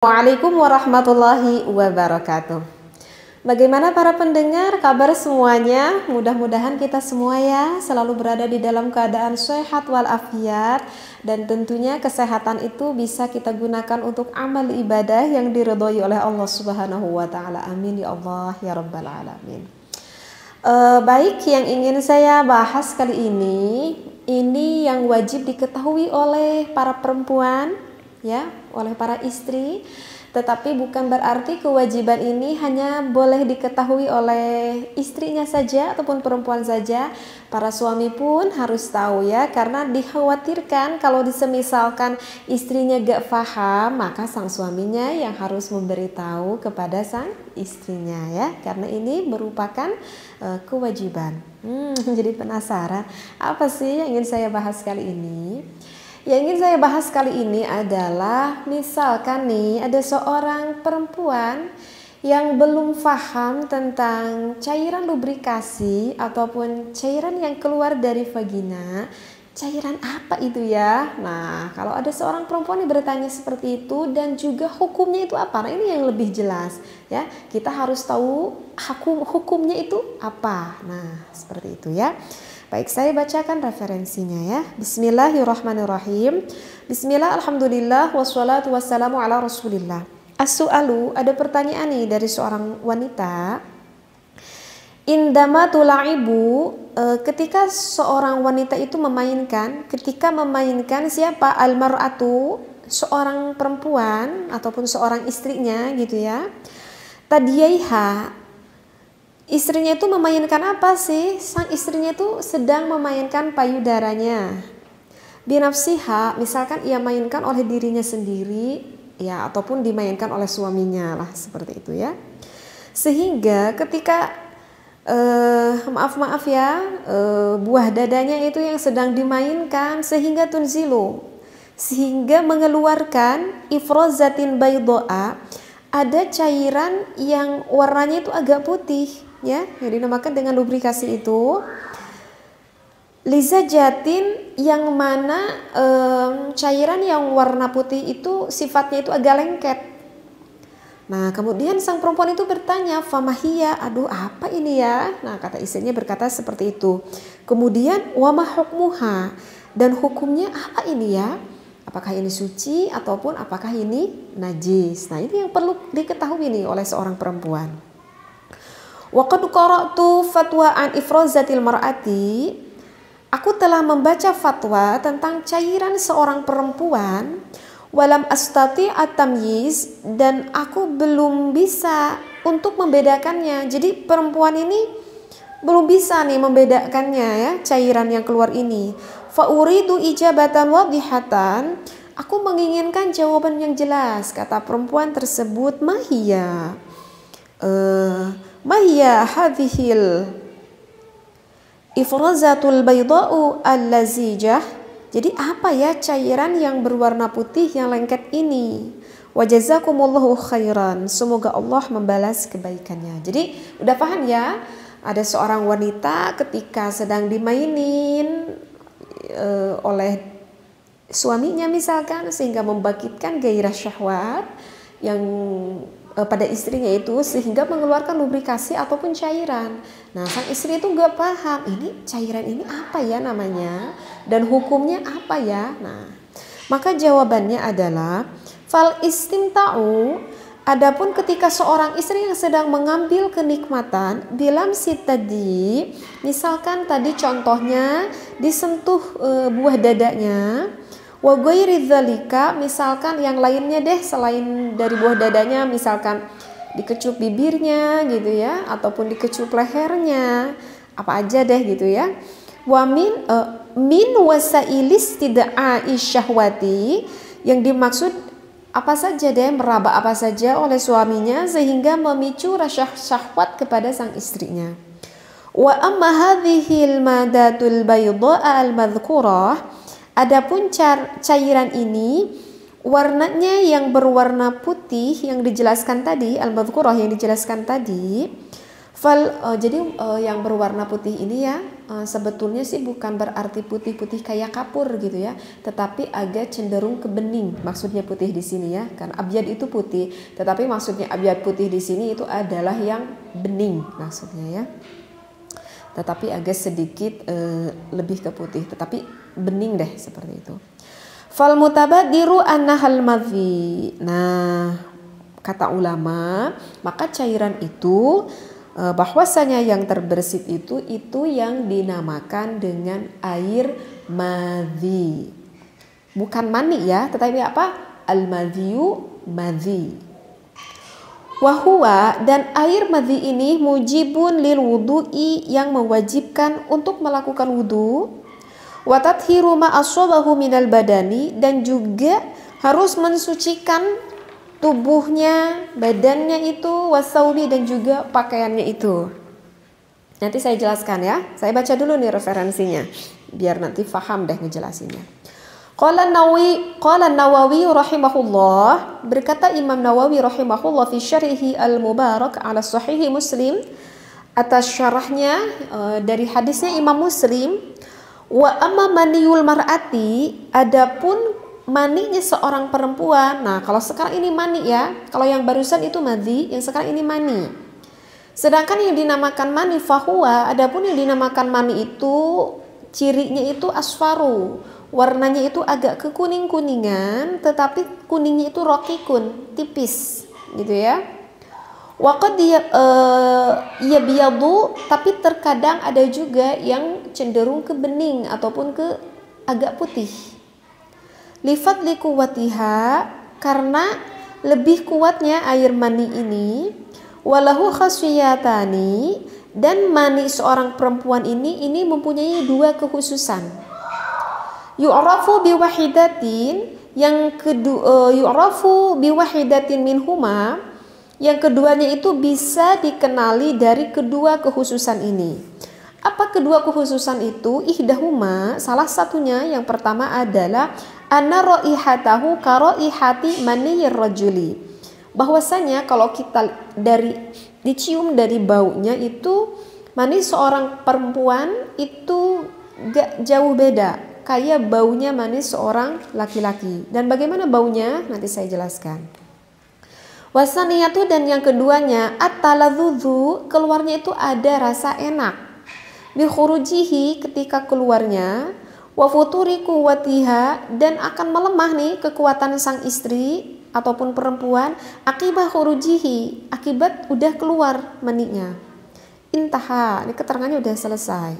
Assalamualaikum warahmatullahi wabarakatuh. Bagaimana para pendengar, kabar semuanya? Mudah-mudahan kita semua ya selalu berada di dalam keadaan sehat walafiat, dan tentunya kesehatan itu bisa kita gunakan untuk amal ibadah yang diridhoi oleh Allah Subhanahu wa taala. Amin ya Allah ya rabbal alamin. Baik, yang ingin saya bahas kali ini yang wajib diketahui oleh para perempuan ya, oleh para istri, tetapi bukan berarti kewajiban ini hanya boleh diketahui oleh istrinya saja ataupun perempuan saja. Para suami pun harus tahu ya, karena dikhawatirkan kalau disemisalkan istrinya gak paham, maka sang suaminya yang harus memberitahu kepada sang istrinya ya, karena ini merupakan kewajiban. Jadi penasaran apa sih yang ingin saya bahas kali ini? Yang ingin saya bahas kali ini adalah misalkan nih ada seorang perempuan yang belum paham tentang cairan lubrikasi ataupun cairan yang keluar dari vagina. Cairan apa itu ya? Nah, kalau ada seorang perempuan yang bertanya seperti itu dan juga hukumnya itu apa? Nah, ini yang lebih jelas ya. Kita harus tahu hukumnya itu apa. Nah, seperti itu ya. Baik, saya bacakan referensinya ya. Bismillahirrahmanirrahim. Bismillah, alhamdulillah, wassalatu wassalamu ala rasulillah. As-su'alu, ada pertanyaan nih dari seorang wanita. Indama tula'ibu, ketika seorang wanita itu memainkan, siapa? Al-mar'atu, seorang perempuan ataupun seorang istrinya gitu ya. Tadiyaiha, istrinya itu memainkan apa sih? Sang istrinya itu sedang memainkan payudaranya. Binafsiha, misalkan ia mainkan oleh dirinya sendiri ya, ataupun dimainkan oleh suaminya lah, seperti itu ya. Sehingga ketika maaf ya, buah dadanya itu yang sedang dimainkan, sehingga tunzilu, sehingga mengeluarkan ifrozatin baydoa, ada cairan yang warnanya itu agak putih ya, yang dinamakan dengan lubrikasi itu. Lizajatin, yang mana cairan yang warna putih itu sifatnya itu agak lengket. Nah, kemudian sang perempuan itu bertanya, famahiyya, aduh apa ini ya? Nah, kata istrinya berkata seperti itu. Kemudian wama hukmuha, dan hukumnya apa ini ya? Apakah ini suci ataupun apakah ini najis? Nah, ini yang perlu diketahui nih oleh seorang perempuan. Wa qad qara'tu fatwa an ifrazatil mar'ati, aku telah membaca fatwa tentang cairan seorang perempuan. Walam astati at-tamyiz, dan aku belum bisa untuk membedakannya. Jadi perempuan ini belum bisa nih membedakannya ya, cairan yang keluar ini. Fa uridu ijabatan wadihatan, aku menginginkan jawaban yang jelas. Kata perempuan tersebut, mahiyya hadhil ifrazatul bayda'u allazijah, jadi apa ya cairan yang berwarna putih yang lengket ini? Wajazakumullahu khairan, semoga Allah membalas kebaikannya. Jadi udah paham ya, ada seorang wanita ketika sedang dimainin oleh suaminya misalkan, sehingga membangkitkan gairah syahwat yang pada istrinya itu, sehingga mengeluarkan lubrikasi ataupun cairan. Nah, sang istri itu gak paham, ini cairan ini apa ya namanya dan hukumnya apa ya. Nah, maka jawabannya adalah fal istimta'u, adapun ketika seorang istri yang sedang mengambil kenikmatan bilam si tadi, misalkan tadi contohnya disentuh buah dadanya, wa ghairi dzalika, misalkan yang lainnya deh selain dari buah dadanya, misalkan dikecup bibirnya gitu ya, ataupun dikecup lehernya, apa aja deh gitu ya. Wa min wasailis tidai syahwati, yang dimaksud apa saja deh, meraba apa saja oleh suaminya sehingga memicu rasa syahwat kepada sang istrinya. Wa amma hadhil madatul bayda al-madhkurah, adapun cairan ini warnanya yang berwarna putih yang dijelaskan tadi, al-madhkurah yang dijelaskan tadi, jadi yang berwarna putih ini ya, sebetulnya sih bukan berarti putih-putih kayak kapur gitu ya, tetapi agak cenderung ke bening. Maksudnya putih di sini ya, kan abyad itu putih, tetapi maksudnya abyad putih di sini itu adalah yang bening maksudnya ya. Tetapi agak sedikit lebih ke putih, tetapi bening deh seperti itu. Fal mutabadiru annahal madhi. Nah, kata ulama, maka cairan itu bahwasanya yang terbersit itu yang dinamakan dengan air madhi. Bukan mani ya, tetapi apa? Al-madhiyu madhi. Wahwa, dan air madhi ini mujibun lil wudu'i, yang mewajibkan untuk melakukan wudu. Wa tathiru ma asobahu minal badani, dan juga harus mensucikan tubuhnya, badannya itu, wasaubi, dan juga pakaiannya itu. Nanti saya jelaskan ya. Saya baca dulu nih referensinya biar nanti paham deh ngejelasinnya. Qala Nawawi rahimahullah, berkata Imam Nawawi rahimahullah fi syarhi al-mubarak ala sahihi Muslim, atas syarahnya dari hadisnya Imam Muslim, wa amma maniyul mar'ati, adapun maninya seorang perempuan. Nah, kalau sekarang ini mani ya, kalau yang barusan itu madhi, yang sekarang ini mani. Sedangkan yang dinamakan mani fahuwa, adapun yang dinamakan mani itu cirinya itu asfaru, warnanya itu agak kekuning-kuningan, tetapi kuningnya itu rokikun, tipis gitu ya. Waqad yabiyadu, tapi terkadang ada juga yang cenderung ke bening ataupun ke agak putih. Lifadli quwwatiha, karena lebih kuatnya air mani ini. Walahu khasiyatani, dan mani seorang perempuan ini mempunyai dua kekhususan. Yu'rafu biwahidatin, yang kedua yu'rafu biwahidatin minhuma, yang keduanya itu bisa dikenali dari kedua kekhususan ini. Apa kedua kekhususan itu? Ihdahuma, salah satunya yang pertama adalah anna raihatahu ka raihati maniyir rajuli, bahwasanya kalau kita dicium dari baunya itu mani seorang perempuan itu gak jauh beda kayak baunya mani seorang laki-laki. Dan bagaimana baunya nanti saya jelaskan. Wasaniyatu, dan yang keduanya at-taladzuzu, keluarnya itu ada rasa enak. Bi khurujihi, ketika keluarnya. Wa futuri quwwatiha, dan akan melemah nih kekuatan sang istri ataupun perempuan akibat khurujihi, akibat udah keluar maninya. Intaha, ini keterangannya udah selesai.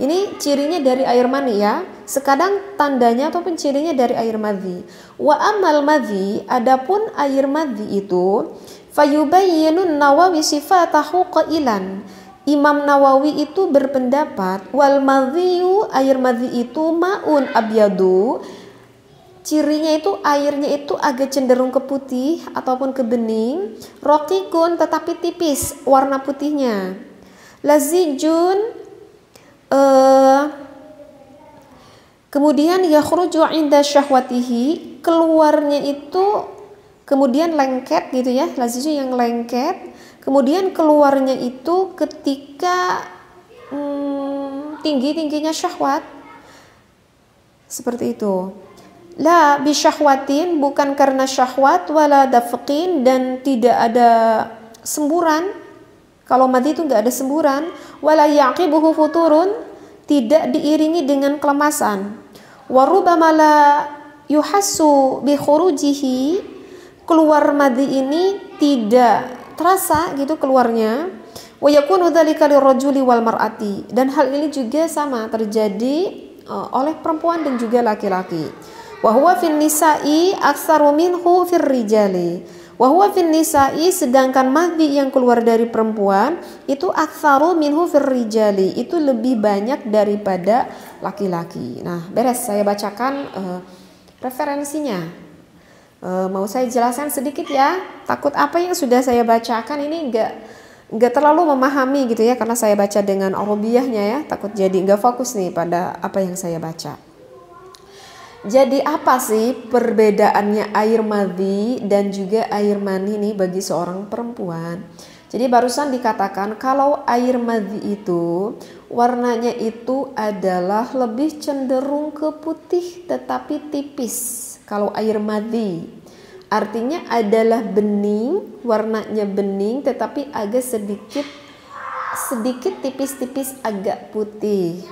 Ini cirinya dari air mani ya. Sekarang tandanya ataupun cirinya dari air madhi. Wa amal madhi, adapun air madhi itu fayubayyinun Nawawi sifatahu qailan. Imam Nawawi itu berpendapat wal madhiyu, air madhi itu maun abyadu, cirinya itu airnya itu agak cenderung ke putih ataupun ke bening, rokikun, tetapi tipis warna putihnya, lazijun, kemudian yakhruju inda syahwatihi, keluarnya itu kemudian lengket gitu ya, lazijun yang lengket, kemudian keluarnya itu ketika tinggi-tingginya syahwat, seperti itu. La bisyahwatin, bukan karena syahwat, wala dafqin, dan tidak ada semburan. Kalau madhi itu nggak ada semburan. Wala yaqibuhu futurun, tidak diiringi dengan kelemasan. Warubama la yuhassu bi khurujihi, keluar madhi ini tidak terasa gitu keluarnya. Wa yakunu dzalika lirrajuli wal mar'ati, dan hal ini juga sama terjadi oleh perempuan dan juga laki-laki. Wa huwa fin nisa'i aktsaru minhu fir rijali. Wa huwa fin nisa'i, sedangkan madhi yang keluar dari perempuan itu aktsaru minhu fir rijali, itu lebih banyak daripada laki-laki. Nah, beres, saya bacakan referensinya. Mau saya jelaskan sedikit ya. Takut apa yang sudah saya bacakan ini enggak terlalu memahami gitu ya, karena saya baca dengan arabiyahnya ya. Takut jadi enggak fokus nih pada apa yang saya baca. Jadi apa sih perbedaannya air madhi dan juga air mani nih bagi seorang perempuan? Jadi barusan dikatakan kalau air madhi itu warnanya itu adalah lebih cenderung ke putih tetapi tipis. Kalau air madhi artinya adalah bening, warnanya bening tetapi agak sedikit tipis-tipis agak putih.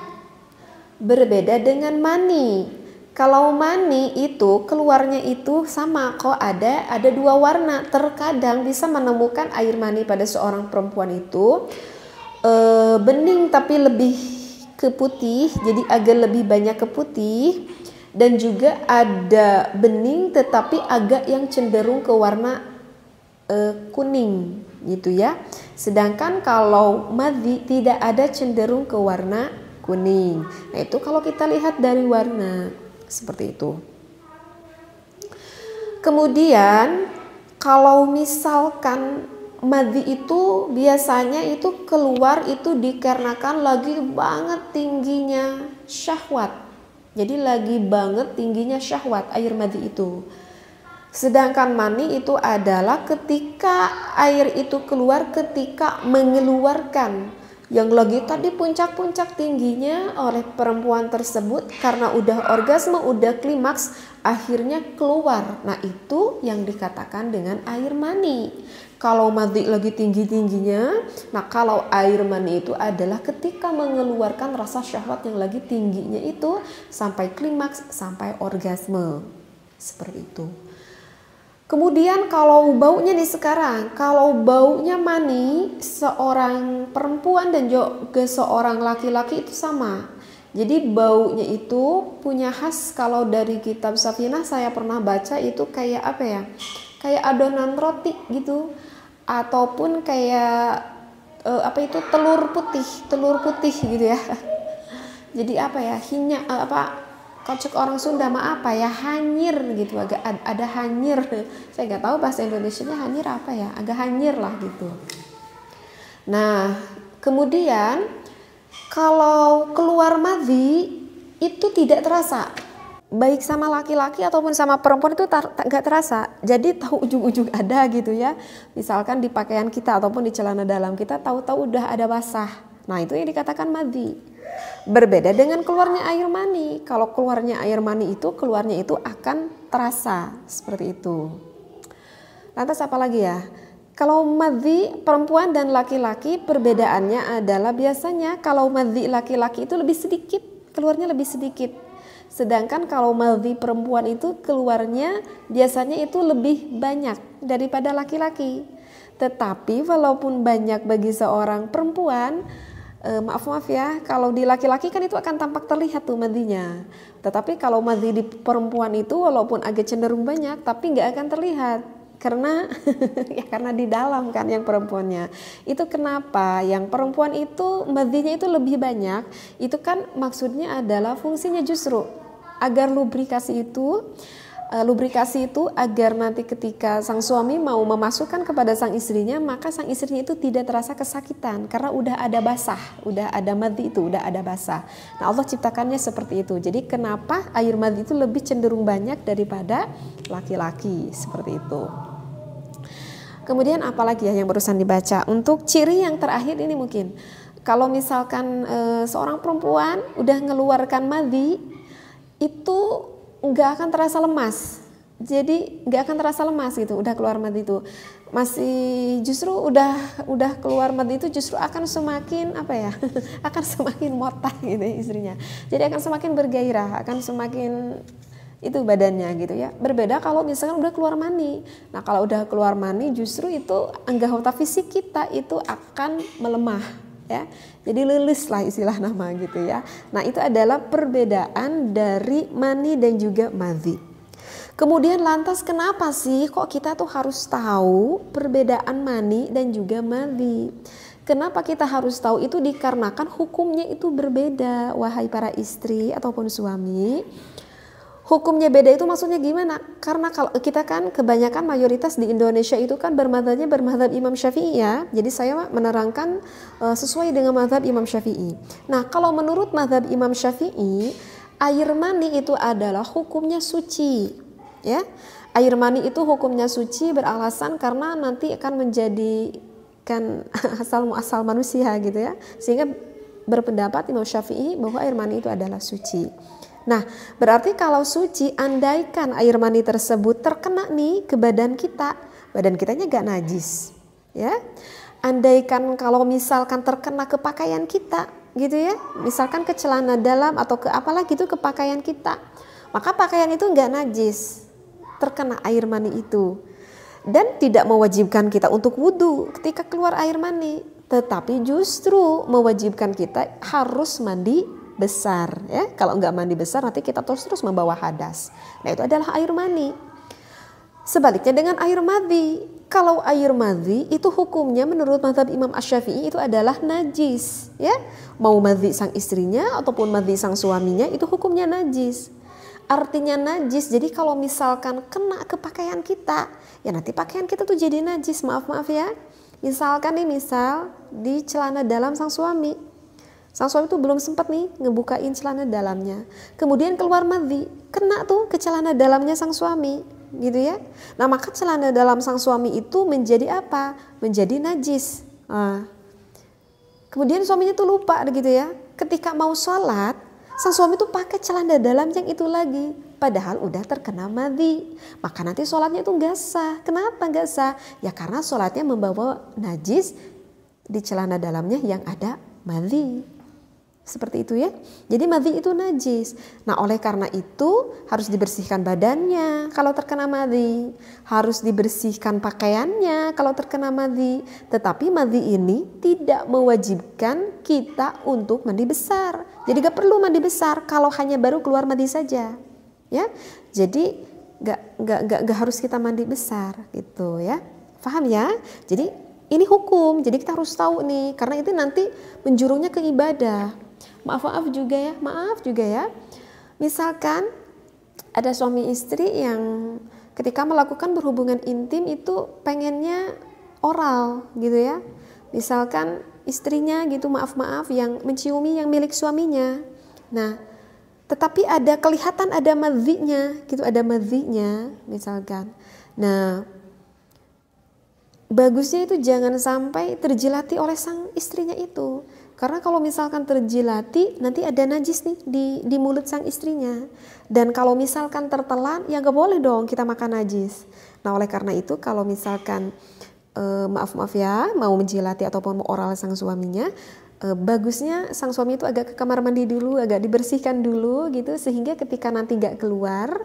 Berbeda dengan mani. Kalau mani itu keluarnya itu sama kok, ada dua warna. Terkadang bisa menemukan air mani pada seorang perempuan itu bening tapi lebih ke putih, jadi agak lebih banyak ke putih, dan juga ada bening tetapi agak yang cenderung ke warna kuning gitu ya. Sedangkan kalau madhi tidak ada cenderung ke warna kuning. Nah itu kalau kita lihat dari warna seperti itu. Kemudian kalau misalkan madhi itu biasanya itu keluar itu dikarenakan lagi banget tingginya syahwat. Jadi lagi banget tingginya syahwat air madhi itu. Sedangkan mani itu adalah ketika air itu keluar ketika mengeluarkan, yang lagi tadi puncak-puncak tingginya oleh perempuan tersebut karena udah orgasme, udah klimaks, akhirnya keluar. Nah itu yang dikatakan dengan air mani. Kalau madhi lagi tinggi-tingginya, nah kalau air mani itu adalah ketika mengeluarkan rasa syahwat yang lagi tingginya itu sampai klimaks, sampai orgasme. Seperti itu. Kemudian kalau baunya nih sekarang, kalau baunya mani seorang perempuan dan juga seorang laki-laki itu sama. Jadi baunya itu punya khas. Kalau dari kitab Safinah saya pernah baca itu kayak apa ya? Kayak adonan roti gitu, ataupun kayak telur putih gitu ya. Jadi apa ya? Kocok orang Sunda mah apa ya, hanyir gitu, agak ada hanyir. Saya nggak tahu bahasa Indonesianya hanyir apa ya, agak hanyir lah gitu. Nah kemudian kalau keluar madhi itu tidak terasa, baik sama laki-laki ataupun sama perempuan itu nggak terasa. Jadi tahu ujung-ujung ada gitu ya. Misalkan di pakaian kita ataupun di celana dalam kita tahu-tahu udah ada basah. Nah itu yang dikatakan madhi. Berbeda dengan keluarnya air mani. Kalau keluarnya air mani itu keluarnya itu akan terasa seperti itu. Lantas apa lagi ya? Kalau madhi perempuan dan laki-laki perbedaannya adalah biasanya kalau madhi laki-laki itu lebih sedikit, keluarnya lebih sedikit. Sedangkan kalau madhi perempuan itu keluarnya biasanya itu lebih banyak daripada laki-laki. Tetapi walaupun banyak bagi seorang perempuan, maaf ya, kalau di laki-laki kan itu akan tampak terlihat tuh madhinya. Tetapi kalau madhi di perempuan itu walaupun agak cenderung banyak tapi nggak akan terlihat. Karena ya karena di dalam kan yang perempuannya. Itu kenapa yang perempuan itu madhinya itu lebih banyak. Itu kan maksudnya adalah fungsinya justru agar lubrikasi itu agar nanti ketika sang suami mau memasukkan kepada sang istrinya, maka sang istrinya itu tidak terasa kesakitan karena udah ada basah, udah ada madhi itu, udah ada basah. Nah Allah ciptakannya seperti itu. Jadi kenapa air madhi itu lebih cenderung banyak daripada laki-laki, seperti itu. Kemudian apalagi ya yang barusan dibaca. Untuk ciri yang terakhir ini mungkin, kalau misalkan seorang perempuan udah ngeluarkan madhi, itu nggak akan terasa lemas. Jadi nggak akan terasa lemas gitu, udah keluar madhi itu. Masih justru udah keluar madhi itu justru akan semakin apa ya? Akan semakin motah gitu ya istrinya. Jadi akan semakin bergairah, akan semakin itu badannya gitu ya. Berbeda kalau misalkan udah keluar mani. Nah, kalau udah keluar mani justru itu anggota fisik kita itu akan melemah ya. Jadi lilis lah istilah nama gitu ya. Nah, itu adalah perbedaan dari mani dan juga madhi. Kemudian lantas kenapa sih kok kita tuh harus tahu perbedaan mani dan juga madhi? Kenapa kita harus tahu? Itu dikarenakan hukumnya itu berbeda, wahai para istri ataupun suami. Hukumnya beda itu maksudnya gimana? Karena kalau kita kan kebanyakan mayoritas di Indonesia itu kan bermadzhabnya bermadzhab Imam Syafi'i ya. Jadi saya menerangkan sesuai dengan mazhab Imam Syafi'i. Nah, kalau menurut mazhab Imam Syafi'i, air mani itu adalah hukumnya suci, ya. Air mani itu hukumnya suci beralasan karena nanti akan menjadi bukan asal manusia gitu ya. Sehingga berpendapat Imam Syafi'i bahwa air mani itu adalah suci. Nah, berarti kalau suci, andaikan air mani tersebut terkena nih ke badan kitanya gak najis, ya. Andaikan kalau misalkan terkena ke pakaian kita, gitu ya, misalkan ke celana dalam atau ke apalah gitu ke pakaian kita, maka pakaian itu gak najis, terkena air mani itu, dan tidak mewajibkan kita untuk wudhu ketika keluar air mani, tetapi justru mewajibkan kita harus mandi besar, ya. Kalau nggak mandi besar nanti kita terus membawa hadas. Nah, itu adalah air mani. Sebaliknya dengan air madhi, kalau air madhi itu hukumnya menurut mazhab Imam Asy-Syafi'i itu adalah najis, ya. Mau madhi sang istrinya ataupun madhi sang suaminya itu hukumnya najis. Artinya najis, jadi kalau misalkan kena ke pakaian kita, ya nanti pakaian kita tuh jadi najis, maaf ya. Misalkan nih, misal di celana dalam sang suami. Sang suami itu belum sempat nih ngebukain celana dalamnya. Kemudian keluar madhi, kena tuh ke celana dalamnya sang suami, gitu ya. Nah, maka celana dalam sang suami itu menjadi apa? Menjadi najis. Kemudian suaminya tuh lupa gitu ya. Ketika mau sholat, sang suami tuh pakai celana dalam yang itu lagi. Padahal udah terkena madhi. Maka nanti sholatnya itu nggak sah. Kenapa nggak sah? Ya karena sholatnya membawa najis di celana dalamnya yang ada madhi. Seperti itu ya. Jadi madhi itu najis. Nah, oleh karena itu harus dibersihkan badannya kalau terkena madhi. Harus dibersihkan pakaiannya kalau terkena madhi. Tetapi madhi ini tidak mewajibkan kita untuk mandi besar. Jadi gak perlu mandi besar kalau hanya baru keluar madhi saja. Ya. Jadi gak harus kita mandi besar gitu ya. Paham ya? Jadi ini hukum. Jadi kita harus tahu nih, karena itu nanti menjurunya ke ibadah. Maaf juga ya. Misalkan ada suami istri yang ketika melakukan berhubungan intim itu pengennya oral gitu ya. Misalkan istrinya gitu maaf yang menciumi yang milik suaminya. Nah, tetapi kelihatan ada madhinya gitu, ada madhinya misalkan. Nah, bagusnya itu jangan sampai terjilati oleh sang istrinya itu. Karena kalau misalkan terjilati nanti ada najis nih di mulut sang istrinya. Dan kalau misalkan tertelan ya gak boleh dong kita makan najis. Nah, oleh karena itu kalau misalkan maaf ya mau menjilati ataupun mau oral sang suaminya, bagusnya sang suami itu agak ke kamar mandi dulu, agak dibersihkan dulu gitu, sehingga ketika nanti gak keluar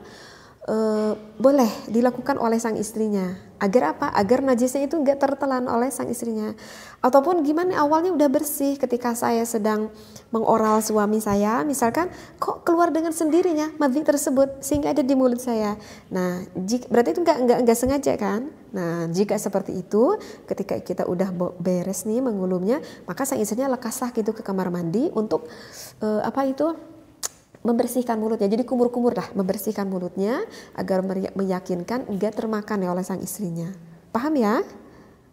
boleh dilakukan oleh sang istrinya. Agar apa? Agar najisnya itu gak tertelan oleh sang istrinya. Ataupun gimana, awalnya udah bersih, ketika saya sedang mengoral suami saya, misalkan kok keluar dengan sendirinya madhi tersebut sehingga ada di mulut saya. Nah, berarti itu gak sengaja kan? Nah, jika seperti itu, ketika kita udah beres nih mengulumnya, maka sang istrinya lekaslah gitu ke kamar mandi untuk membersihkan mulutnya. Jadi kumur-kumur lah, membersihkan mulutnya agar meyakinkan enggak termakan ya oleh sang istrinya. Paham ya?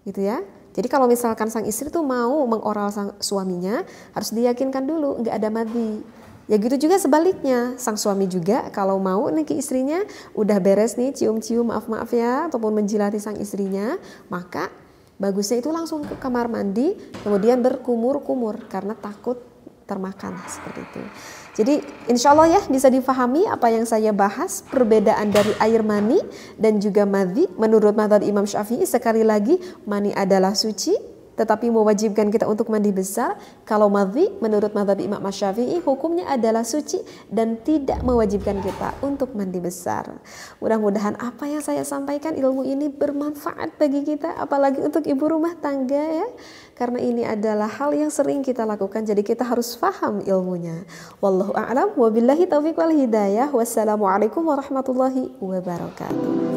Gitu ya. Jadi kalau misalkan sang istri tuh mau mengoral sang suaminya, harus diyakinkan dulu enggak ada madhi. Ya gitu juga sebaliknya, sang suami juga kalau mau nih ke istrinya udah beres nih cium-cium maaf ya ataupun menjilati sang istrinya, maka bagusnya itu langsung ke kamar mandi kemudian berkumur-kumur karena takut termakan seperti itu. Jadi insya Allah ya bisa difahami apa yang saya bahas, perbedaan dari air mani dan juga madhi. Menurut mazhab Imam Syafi'i, sekali lagi mani adalah suci tetapi mewajibkan kita untuk mandi besar. Kalau madhi menurut mazhab Imam Syafi'i hukumnya adalah suci dan tidak mewajibkan kita untuk mandi besar. Mudah-mudahan apa yang saya sampaikan ilmu ini bermanfaat bagi kita, apalagi untuk ibu rumah tangga ya. Karena ini adalah hal yang sering kita lakukan, jadi kita harus paham ilmunya. Wallahu a'lam wa billahi taufiq wal hidayah. Wassalamualaikum warahmatullahi wabarakatuh.